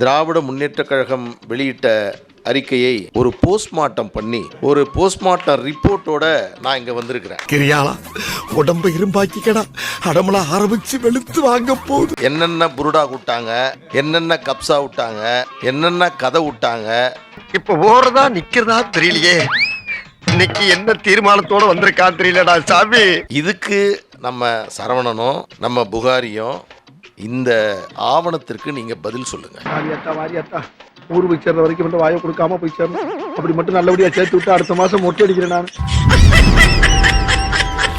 திராவிட முன்னேற்ற கழகம் வெளியிட்ட அறிக்கையை ஒரு போஸ்ட்மார்ட்டம் பண்ணி ஒரு போஸ்ட்மார்ட்டம் ரிப்போர்ட்டோட நான் இங்க வந்திருக்கிறேன். கிரியாளா உடம்ப இரும்பாக்கிக்கடா, அடமலா ஆரம்பிச்சு வெளுத்து வாங்க போகுது. என்னென்ன புருடா விட்டாங்க, என்னென்ன கப்சா விட்டாங்க, என்னென்ன கதை விட்டாங்க. இப்ப ஓடுறதா நிக்கிறதா தெரியலையே. இன்னைக்கு என்ன தீர்மானத்தோட வந்திருக்கா தெரியலடா சாமி. இதுக்கு நம்ம சரவணனும் நம்ம புகாரியும் இந்த ஆவணத்திற்கு நீங்க பதில் சொல்லுங்க. வாரியாத்தா ஊர் போய் சேர்ற வரைக்கும் மட்டும் வாயை கொடுக்காம போய் சேரணும். அப்படி மட்டும் நல்லபடியா சேர்த்து விட்டு அடுத்த மாசம் மொட்டை அடிக்கிறேன் நான்.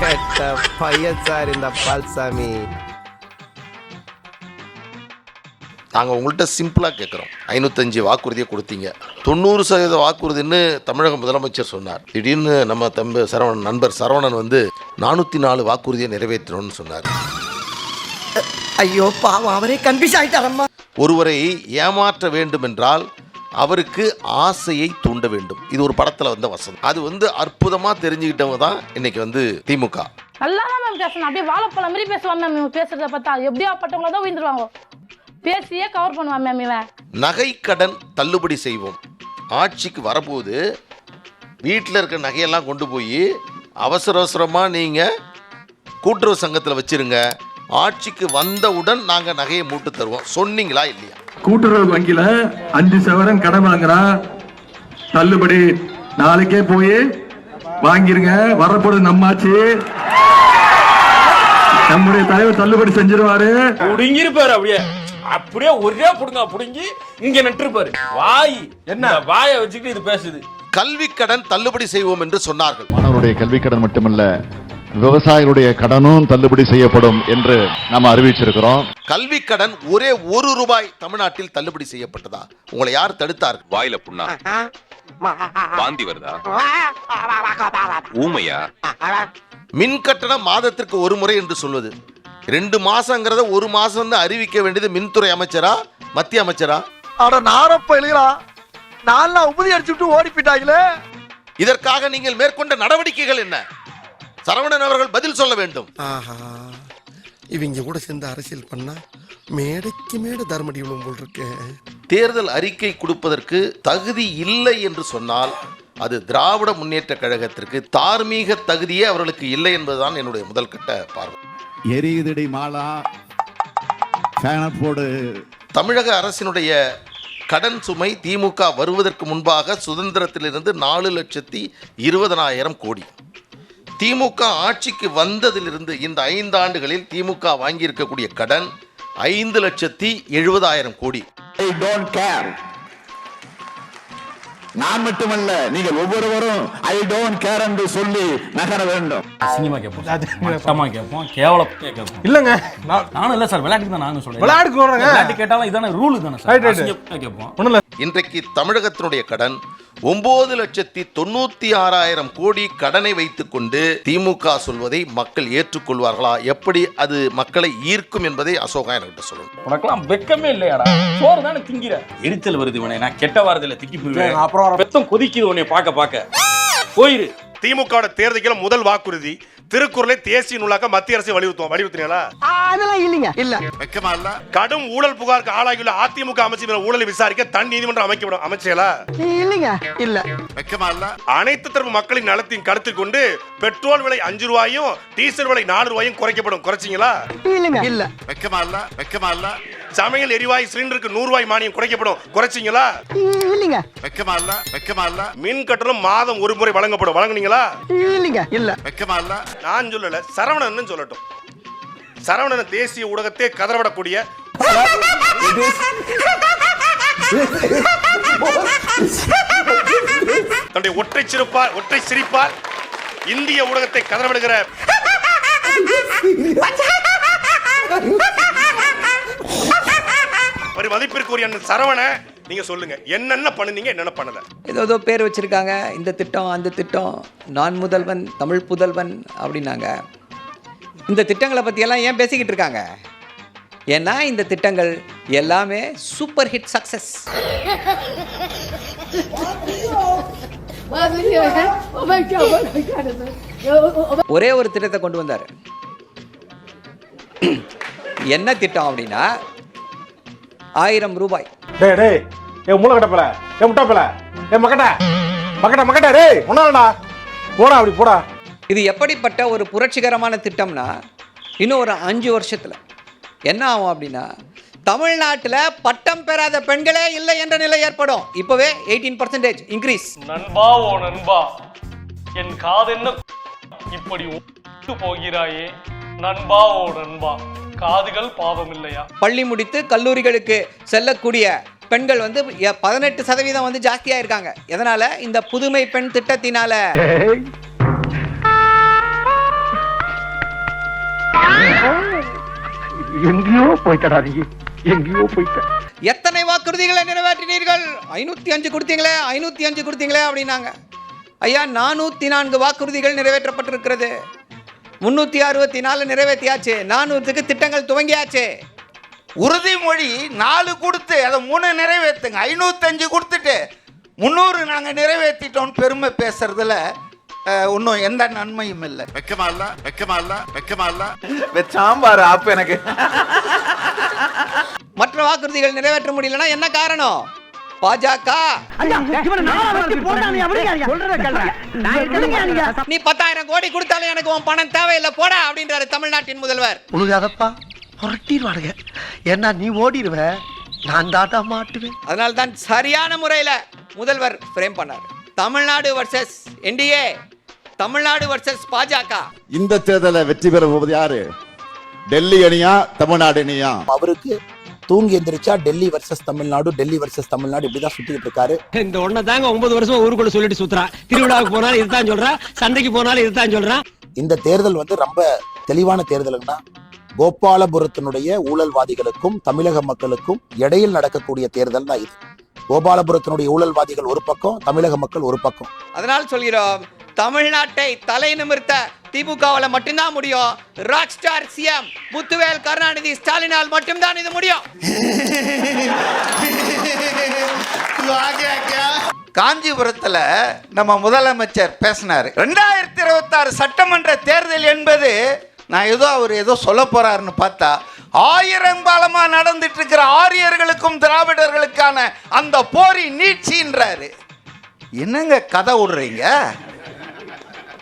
கெட்ட பையன் சார் இந்த பால்சாமி. நாங்கள் உங்கள்கிட்ட சிம்பிளாக கேட்குறோம். 505 வாக்குறுதியை கொடுத்தீங்க, 90% வாக்குறுதின்னு தமிழக முதலமைச்சர் சொன்னார். திடீர்னு நம்ம நண்பர் சரவணன் வந்து 404 வாக்குறுதியை நிறைவேற்றணும்னு சொன்னார். ஐயோ பாவம், அவரே கன்ஃபியூஸ் ஆயிட்டாரம்மா. ஒருவரை ஏமாற்ற வேண்டும் என்றால் அவருக்கு ஆசையை தூண்ட வேண்டும். இது ஒரு படத்தில் வந்த வசனம். அது வந்து அற்புதமாக தெரிஞ்சுக்கிட்டவங்க தான் இன்னைக்கு வந்து திமுக. நல்லா தான் மேம் பேசணும், அப்படியே வாழைப்பழம் மாதிரி பேசுவாங்க மேம். பேசுறத பார்த்தா எப்படியா பட்டவங்கள தான் உயிர்ந்துருவாங்க, பேசியே கவர் பண்ணுவான் மேம். இவன் நகை கடன் தள்ளுபடி செய்வோம். ஆட்சிக்கு வரபோது வீட்டில் இருக்கிற நகையெல்லாம் கொண்டு போய் அவசரமாக நீங்கள் கூட்டுறவு சங்கத்தில் வச்சிருங்க, ஆட்சிக்கு வந்தவுடன் நாங்கள் நகையை மூட்டு தருவோம் சொன்னீங்களா இல்லையா? கூட்டுறவு வங்கியில 5 சவரன் கடன் வாங்குறா, தள்ளுபடி நாளைக்கே போய் வாங்கிருங்க, வரப்போறது நம்மாச்சு, நம்முடைய தலைவர் தள்ளுபடி செஞ்சிருவாரு. புடுங்கிருப்பாரு, அப்படியே ஒரே புடுங்க புடுங்கி இங்க நட்டுருப்பாரு. வாய் என்ன வாயை வச்சுக்கிட்டு இது பேசுது. கல்வி கடன் தள்ளுபடி செய்வோம் என்று சொன்னார்கள். மாணவருடைய கல்வி கடன் மட்டுமல்ல, விவசாயிகளுடைய கடனும் தள்ளுபடி செய்யப்படும் என்று நாம் அறிவிச்சிருக்கிறோம். கல்வி கடன் ஒரே ₹1 தமிழ்நாட்டில் தள்ளுபடி செய்யப்பட்டதா? உங்களை யார் தடுத்தார்? வாயில புண்ணா, வாந்தி வருதா, ஊமையா? மின் கட்டணம் மாதத்திற்கு ஒரு முறை என்று சொல்வது 2 மாசங்கிறத 1 மாசம் அறிவிக்க வேண்டியது மின்துறை அமைச்சரா மத்திய அமைச்சரா? அட நாரப்ப இல்லையா, நான்லாம் உபதி அடிச்சுட்டு ஓடி போயிட்டாங்களே. இதற்காக நீங்கள் மேற்கொண்ட நடவடிக்கைகள் என்ன? சரவணன் அவர்கள் பதில் சொல்ல வேண்டும். ஆஹா, இவங்க கூட சேர்ந்து அரசியல் பண்ணா மேடைக்கு மேடை தர்மடி விழும் போல் இருக்கு. தேர்தல் அறிக்கை கொடுப்பதற்கு தகுதி இல்லை என்று சொன்னால் அது திராவிட முன்னேற்ற கழகத்திற்கு தார்மீக தகுதியே அவர்களுக்கு இல்லை என்பதுதான் என்னுடைய முதல் கட்ட பார்வை. எரியுதடி மாலா போடு. தமிழக அரசினுடைய கடன் சுமை திமுக வருவதற்கு முன்பாக சுதந்திரத்திலிருந்து 4,20,000 கோடி. திமுக ஆட்சிக்கு வந்ததிலிருந்து இந்த 5 ஆண்டுகளில் திமுக வாங்கியிருக்கக்கூடிய கடன் 5,70,000 கோடி. நான் மட்டுமல்ல, நீங்கள் ஒவ்வொருவரும் ஐ டோன்ட் கேர் என்று சொல்லி நகர வேண்டும். சினிமா கேட்போம், கேவலம் கேட்போம். இல்லங்க நானும் இல்ல சார், விளையாட்டுக்கு தான் நானும் சொல்றேன். விளையாட்டு கேட்டாலும் இதான ரூல் தானே சார், கேட்போம். இன்றைக்கு தமிழகத்தினுடைய கடன் 9,96,000 கோடி கடனை வைத்துக் கொண்டு திமுக சொல்வதை மக்கள் ஏற்றுக்கொள்வார்களா? எப்படி அது மக்களை ஈர்க்கும் என்பதை அசோகா என்கிட்ட சொல்லணும். உனக்கெல்லாம் வெக்கமே இல்லையாடா? சோறு தானே திங்கிற. எரிச்சல் வருது உனே, நான் கெட்ட வாரத்துல திக்கி போயிடுவேன். அப்புறம் பெத்தம் கொதிக்குது உன்னை பார்க்க போயிரு. திமுக தேர்தலுக்கு முதல் வாக்குறுதி திருக்குறளை தேசிய நூலாக்க மத்திய அரசு வலியுறுத்தினீங்களா? அதெல்லாம் இல்லைங்க. இல்ல வெக்கமா இல்ல? கடும் ஊழல் புகாருக்கு ஆளாகியுள்ள அதிமுக அமைச்சர் ஊழலை விசாரிக்க தன் நீதிமன்றம் அமைக்கப்படும் அமைச்சலா? இல்லைங்க. இல்ல வெக்கமா இல்ல? அனைத்து தரப்பு மக்களின் நலத்தின் கருத்தில் கொண்டு பெட்ரோல் விலை ₹5 டீசல் விலை ₹4 குறைக்கப்படும். குறைச்சிங்களா? இல்லைங்க. இல்ல வெக்கமா இல்ல? வெக்கமா இல்ல? சமையல் எரிவாயு சிலிண்டருக்கு ₹100 மானியம் குறைக்கப்படும். குறைச்சிங்களா? இல்லைங்க. வெக்கமா இல்ல? வெக்கமா இல்ல? மின் கட்டணம் மாதம் ஒரு முறை வழங்கப்படும். வழங்குனீங்களா? இல்லைங்க. இல்ல. வெக்கமா இல்ல? நான் சொல்லல, சரவணன் சொல்லட்டும். சரவணன் தேசிய ஊடகத்தை கதறவிடக்கூடிய தன்னுடைய ஒற்றை சிரிப்பால் இந்திய ஊடகத்தை கதறவிடுகிற ஒரு மதிப்பிற்குரிய சரவண, நீங்க சொல்லுங்க, என்னென்ன பண்ணுனீங்க, என்னென்ன பண்ணல? ஏதோ பேர் வச்சிருக்காங்க, இந்த திட்டம் அந்த திட்டம், நான் முதல்வன் தமிழ் புதல்வன் அப்படின்னாங்க. இந்த திட்டங்களை பற்றியெல்லாம் ஏன் பேசிக்கிட்டு இருக்காங்க? ஏன்னா இந்த திட்டங்கள் எல்லாமே சூப்பர் ஹிட் சக்சஸ். ஒரே ஒரு திட்டத்தை கொண்டு வந்தார். என்ன திட்டம் அப்படின்னா, ₹1000 டேய் டேய் ஏ மூளை கட்டப்பல ஏ முட்டாப்பல ஏ மக்கட்ட டேய் ஒண்ணாடா போடா அப்படி போடா. இது எப்படிப்பட்ட ஒரு புரட்சிகரமான திட்டம்னா இன்னும் ஒரு 5 வருஷத்தில் என்ன ஆகும் அப்படின்னா தமிழ்நாட்டில் பட்டம் பெறாத பெண்களே இல்லை என்ற நிலை ஏற்படும். இப்போவே 18% இன்க்ரீஸ். நண்பா ஓ நண்பா, என் காதென்ன இப்படி போகிறாயே நண்பா ஓ நண்பா, காதுகள் பாவம் இல்லையா? பள்ளி முடித்து கல்லூரிகளுக்கு செல்லக்கூடிய பெண்கள் வந்து 18% வந்து ஜாஸ்தியா இருக்காங்க. எதனால? இந்த புதுமை பெண் திட்டத்தினால. எங்கேயோ போய்த்தடா நீ, எங்கேயோ போய்த்த. எத்தனை வாக்குறுதிகளை நிறைவேற்றினீர்கள்? 505 கொடுத்தீங்களே, 505 கொடுத்தீங்களே அப்படின்னாங்க. ஐயா 404 வாக்குறுதிகள் நிறைவேற்றப்பட்டிருக்கிறது. 364 நிறைவேற்றியாச்சு. 400க்கு திட்டங்கள் துவங்கியாச்சு. உறுதிமொழி 4 கொடுத்து அதை 3 நிறைவேற்றுங்க. 505 கொடுத்துட்டு 300 நாங்கள் நிறைவேற்றிட்டோம் பெருமை பேசுறதுல ஒன்றும் எந்த நன்மையும் இல்லை. வெக்கமா இல்ல சாம்பார் ஆப்பு எனக்கு. மற்ற வாக்குறுதிகள் நிறைவேற்ற முடியலன்னா என்ன காரணம்? பாஜக. நீ 10,000 கோடி கொடுத்தாலும் எனக்கு உன் பணம் தேவையில்லை போடா அப்படின்றாரு தமிழ்நாட்டின் முதல்வர். உழுகாதப்பா புரட்டிடுவானுங்க. ஏன்னா நீ ஓடிடுவ, நான் தாட்டா மாட்டுவேன். அதனால தான் சரியான முறையில் முதல்வர் ஃப்ரேம் பண்ணார். Tamil Nadu versus NDA, Tamil Nadu versus பாஜக. இந்த தேர்தலை வெற்றி பெற போவது யாரு? டெல்லி அணியா தமிழ்நாடு அணியா? அவருக்கு தூங்கி எந்திரிச்சா டெல்லி வர்சஸ் தமிழ்நாடு, டெல்லி வர்சஸ் தமிழ்நாடு இப்படிதான் சுத்திட்டு இருக்காரு. இந்த ஒன்ன தாங்க 9 வருஷம் ஊருக்குள்ள சொல்லிட்டு சுத்துறான். திருவிழாவுக்கு போனாலும் இதுதான் சொல்றான், சண்டைக்கு போனாலும் இதுதான் சொல்றான். இந்த தேர்தல் வந்து ரொம்ப தெளிவான தேர்தலுன்னா கோபாலபுரத்தினுடைய ஊழல்வாதிகளுக்கும் தமிழக மக்களுக்கும் இடையில் நடக்கக்கூடிய தேர்தல் தான் இது. கோபாலபுரத்தினுடைய ஊழல்வாதிகள் ஒரு பக்கம், தமிழக மக்கள் ஒரு பக்கம். அதனால் சொல்கிறோம், தமிழ்நாட்டை தலை நிமிர்த்த திமுகவால மட்டும்தான் முடியும். Rock star CM Muthuvel Karunanidhi ஸ்டாலினால் மட்டும்தான் இது முடியும். காஞ்சிபுரத்துல நம்ம முதலமைச்சர் பேசினாரு. 2026 சட்டமன்ற தேர்தல் என்பது நான் அவர் ஏதோ சொல்ல போறாருன்னு பார்த்தா 1000 காலமா நடந்துட்டு இருக்கிற ஆரியர்களுக்கும் திராவிடர்களுக்கான அந்த போரின் நீட்சின்றாரு. என்னங்க கதை விடுறீங்க?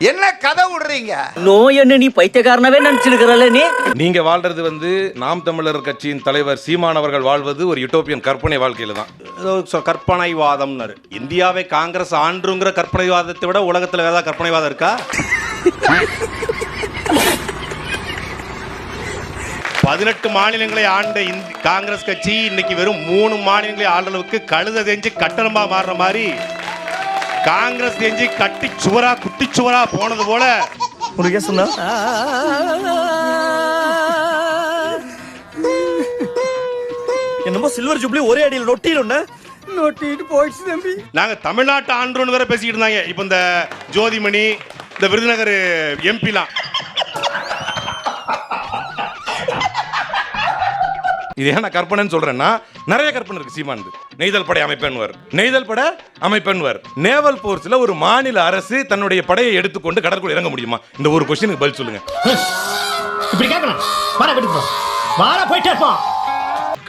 என்ன கதை விடுறீங்க? நோய் என்ன நீ பைத்தியக்காரனவே நினைச்சிருக்கிறல்ல நீ? நீங்க வாழ்றது வந்து நாம் தமிழர் கட்சியின் தலைவர் சீமான் அவர்கள் வாழ்வது ஒரு யூட்டோப்பியன் கற்பனை வாழ்க்கையில தான். கற்பனைவாதம்னாரு. இந்தியாவை காங்கிரஸ் ஆண்டுங்கிற கற்பனைவாதத்தை விட உலகத்துல ஏதாவது கற்பனைவாதம் இருக்கா? 18 மாநிலங்களை ஆண்ட காங்கிரஸ் கட்சி இன்னைக்கு வெறும் 3 மாநிலங்களை ஆண்ட அளவுக்கு கழுத செஞ்சு கட்டணமா மாறுற மாதிரி காங்கிரஸ் செஞ்சு கட்டி சுவரா குட்டி சுவரா போனது போல என்னமோ சில்வர் ஜூப்ளி ஒரே அடியில் நொட்டிட்டு போயிடுச்சு தம்பி. நாங்க தமிழ்நாட்டு ஆண்டோன்னு வேற பேசிக்கிட்டு இருந்தாங்க. இப்ப இந்த ஜோதிமணி, இந்த விருதுநகர் எம்பிலாம் இது ஏன் நான் கற்பனைன்னு சொல்றேன்னா நிறைய கற்பனை இருக்கு. சீமான் நெய்தல் படை அமைப்பென்வர், நெய்தல் படை அமைப்பென்வர். நேவல் போர்ஸ்ல ஒரு மாநில அரசு தன்னுடைய படையை எடுத்துக்கொண்டு கடற்குள் இறங்க முடியுமா? இந்த ஒரு கொஸ்டினுக்கு பதில் சொல்லுங்க. இப்படி கேட்கணும். வாடா வீட்டுக்கு போ. வாடா போயிட்டே போ.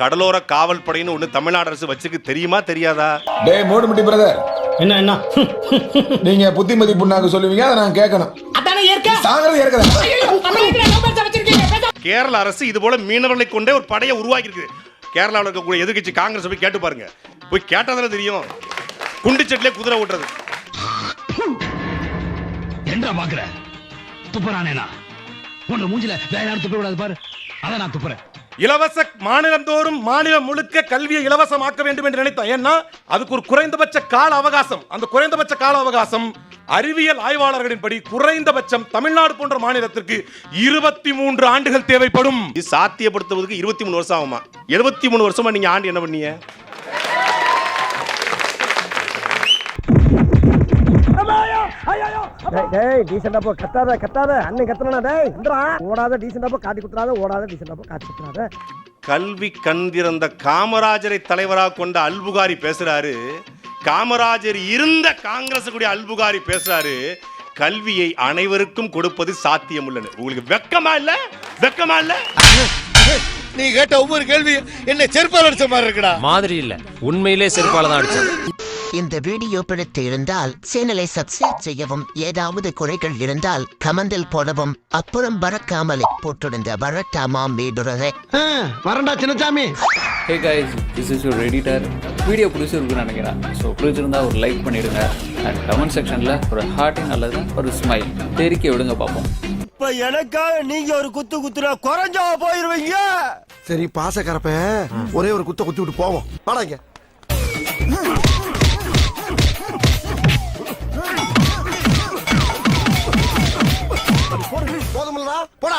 கடலோர காவல் படைன்னு ஒண்ணு தமிழ்நாடு அரசு வச்சுக்கு தெரியுமா தெரியாதா? டேய் மோடுமுட்டி பிரதர், என்ன நீங்க புத்திமதி புண்ணாக்கு சொல்லுவீங்க, அதை நான் கேட்கணும். அதானே ஏற்க சாகறது ஏற்கதா? கேரள அரசு இது போல மீனவர்களை கொண்டே ஒரு படையை உருவாக்கி இருக்குது. கேரளாவில் இருக்கக்கூடிய எதிர்கட்சி காங்கிரஸ் போய் கேட்டு பாருங்க. போய் கேட்டாதானே தெரியும். குண்டு செட்டிலே குதிரை ஓட்டுறது. என்ன பாக்குற? துப்புறானேனா? உன் மூஞ்சில வேற யாரும் துப்ப கூடாது பாரு. அத நான் துப்புறேன். இலவச மாநிலந்தோறும் மாநிலம் முழுக்க கல்வியை இலவசமாக்க வேண்டும் என்று நினைத்தோம். ஏன்னா அதுக்கு ஒரு குறைந்தபட்ச கால அவகாசம். அந்த குறைந்தபட்ச கால அவகாசம் அறிவியல் ஆய்வாளர்களின்படி குறைந்தபட்சம் தமிழ்நாடு போன்ற மாநிலத்திற்கு 23 ஆண்டுகள் தேவைப்படும். இது சாத்தியப்படுத்துவதற்கு 23 வருஷம் ஆகுமா? 73 வருஷமா நீங்க ஆண்டு என்ன பண்ணீங்க? டேய் டீசன்ட்டா போ. கத்தாத அண்ணன் கத்தறனா. டேய் இந்தடா ஓடாத டீசன்ட்டா போ. காட்டி குத்துறாத. ஓடாத டீசன்ட்டா போ. காட்டி குத்துறாத. கல்வி கண் திறந்த காமராஜரை தலைவராக கொண்ட அல்புகாரி பேசுறாரு. காமராஜர் இருந்த காங்கிரஸ் கூடிய அல்புகாரி பேசுறாரு. கல்வியை அனைவருக்கும் கொடுப்பது சாத்தியம் உள்ளது. உங்களுக்கு வெக்கமா இல்ல? வெக்கமா இல்ல? நீ கேட்ட ஒவ்வொரு கேள்வி என்ன செருப்பால் அடிச்ச மாதிரி இருக்குடா. மாதிரி இல்ல, உண்மையிலே செருப்பால தான் அடிச்சது. இந்த வீடியோ பிடித்து இருந்தால் சேனலை சப்ஸ்கிரைப் செய்யவும், ஏதாவது குறைகள் இருந்தால் கமெண்டில் போடவும், அப்புறம் பறக்காமலே போட்டிருந்த வரட்டாமாம் வீடுறதை வரண்டா Chinnasamy. Hey guys, this is your editor. Video பிடிச்சிருக்குன்னு நினைக்கிறேன். ஸோ பிடிச்சிருந்தா ஒரு லைக் பண்ணிடுங்க அண்ட் கமெண்ட் செக்ஷனில் ஒரு ஹார்ட்டிங் அல்லது ஒரு ஸ்மைல் தெரிக்க விடுங்க பார்ப்போம். இப்ப எனக்காக நீங்க ஒரு குத்து குத்துனா குறைஞ்சா போயிருவீங்க. சரி பாசக்கரப்ப ஒரே ஒரு குத்த குத்தி விட்டு போவோம். வாடாங்க. போதுமில்லடா போடா.